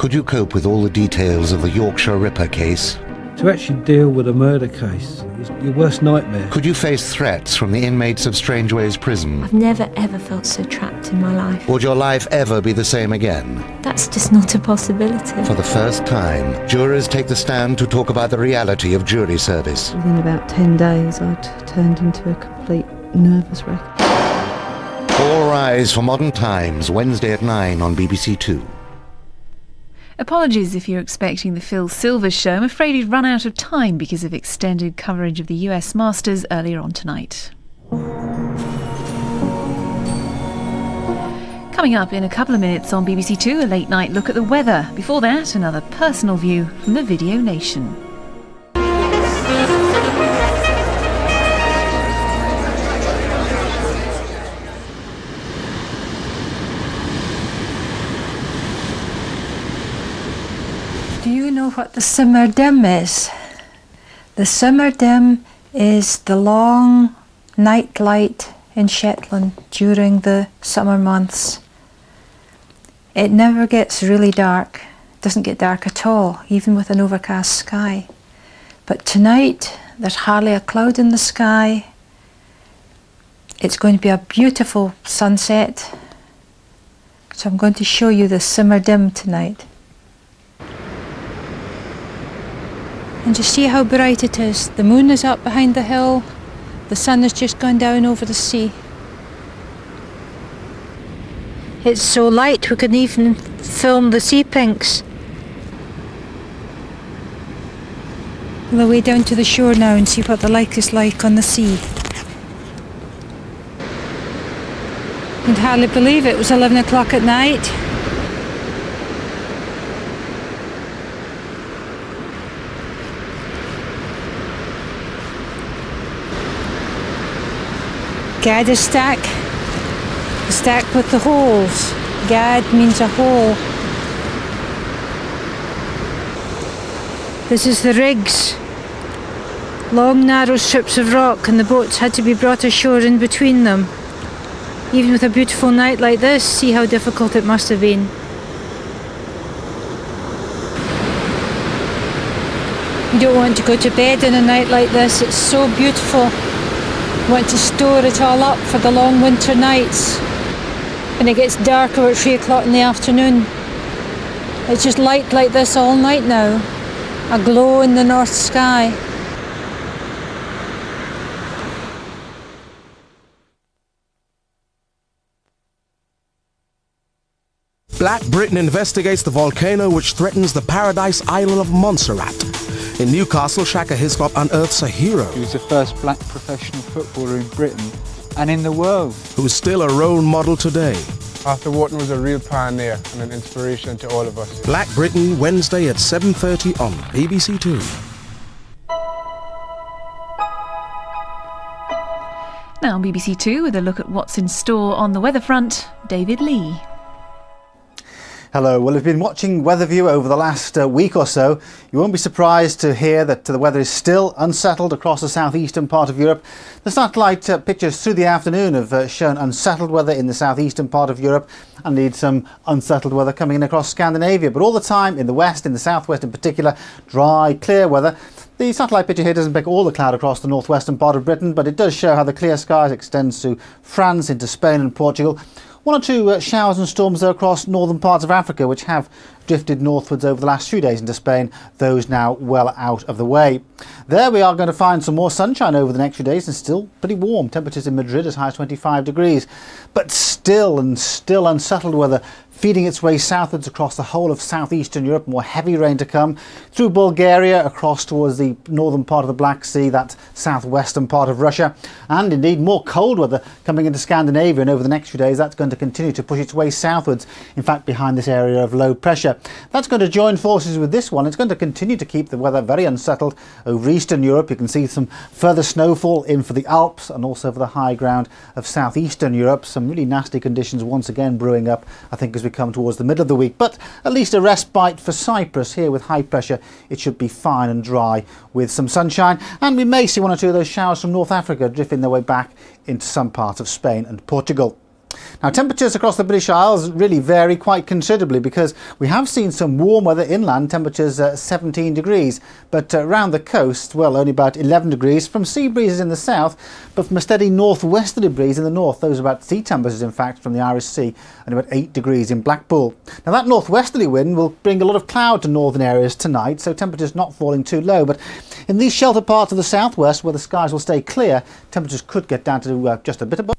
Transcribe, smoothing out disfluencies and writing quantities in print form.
Could you cope with all the details of the Yorkshire Ripper case? To actually deal with a murder case is your worst nightmare. Could you face threats from the inmates of Strangeways prison? I've never ever felt so trapped in my life. Would your life ever be the same again? That's just not a possibility. For the first time, jurors take the stand to talk about the reality of jury service. Within about 10 days, I'd turned into a complete nervous wreck. All Rise for Modern Times, Wednesday at 9 on BBC2. Apologies if you're expecting the Phil Silvers show. I'm afraid he'd run out of time because of extended coverage of the US Masters earlier on tonight. Coming up in a couple of minutes on BBC2, a late night look at the weather. Before that, another personal view from the Video Nation. Do you know what the summer dim is? The summer dim is the long night light in Shetland during the summer months. It never gets really dark. It doesn't get dark at all, even with an overcast sky. But tonight, there's hardly a cloud in the sky. It's going to be a beautiful sunset. So I'm going to show you the summer dim tonight. And just see how bright it is. The moon is up behind the hill. The sun has just gone down over the sea. It's so light we could even film the sea pinks. We'll way down to the shore now and see what the lake is like on the sea. You'd hardly believe it was 11 o'clock at night. Gad is stack with the holes. Gad means a hole. This is the rigs. Long narrow strips of rock, and the boats had to be brought ashore in between them. Even with a beautiful night like this, see how difficult it must have been. You don't want to go to bed in a night like this, it's so beautiful. You want to store it all up for the long winter nights. When it gets dark about 3 o'clock in the afternoon. It's just light like this all night now. A glow in the north sky. Black Britain investigates the volcano which threatens the paradise island of Montserrat. In Newcastle, Shaka Hislop unearths a hero. He was the first black professional footballer in Britain and in the world. Who is still a role model today. Arthur Wharton was a real pioneer and an inspiration to all of us. Black Britain, Wednesday at 7:30 on BBC2. Now on BBC2 with a look at what's in store on the weather front, David Lee. Hello. Well, if you've been watching Weatherview over the last week or so, you won't be surprised to hear that the weather is still unsettled across the southeastern part of Europe. The satellite pictures through the afternoon have shown unsettled weather in the southeastern part of Europe and indeed some unsettled weather coming in across Scandinavia. But all the time in the west, in the southwest in particular, dry, clear weather. The satellite picture here doesn't pick all the cloud across the northwestern part of Britain, but it does show how the clear skies extends to France, into Spain and Portugal. One or two showers and storms though across northern parts of Africa, which have drifted northwards over the last few days into Spain, those now well out of the way. There we are going to find some more sunshine over the next few days and still pretty warm. Temperatures in Madrid as high as 25 degrees. But still unsettled weather feeding its way southwards across the whole of southeastern Europe. More heavy rain to come through Bulgaria, across towards the northern part of the Black Sea, that southwestern part of Russia. And indeed more cold weather coming into Scandinavia, and over the next few days that's going to continue to push its way southwards, in fact behind this area of low pressure. That's going to join forces with this one. It's going to continue to keep the weather very unsettled over eastern Europe. You can see some further snowfall in for the Alps and also for the high ground of southeastern Europe. Some really nasty conditions once again brewing up, I think, as we come towards the middle of the week. But at least a respite for Cyprus. Here with high pressure it should be fine and dry with some sunshine, and we may see one or two of those showers from North Africa drifting their way back into some parts of Spain and Portugal. Now, temperatures across the British Isles really vary quite considerably because we have seen some warm weather inland, temperatures 17 degrees, but around the coast, well, only about 11 degrees from sea breezes in the south, but from a steady northwesterly breeze in the north. Those are about sea temperatures, in fact, from the Irish Sea, and about 8 degrees in Blackpool. Now, that northwesterly wind will bring a lot of cloud to northern areas tonight, so temperatures not falling too low, but in these sheltered parts of the southwest where the skies will stay clear, temperatures could get down to just a bit above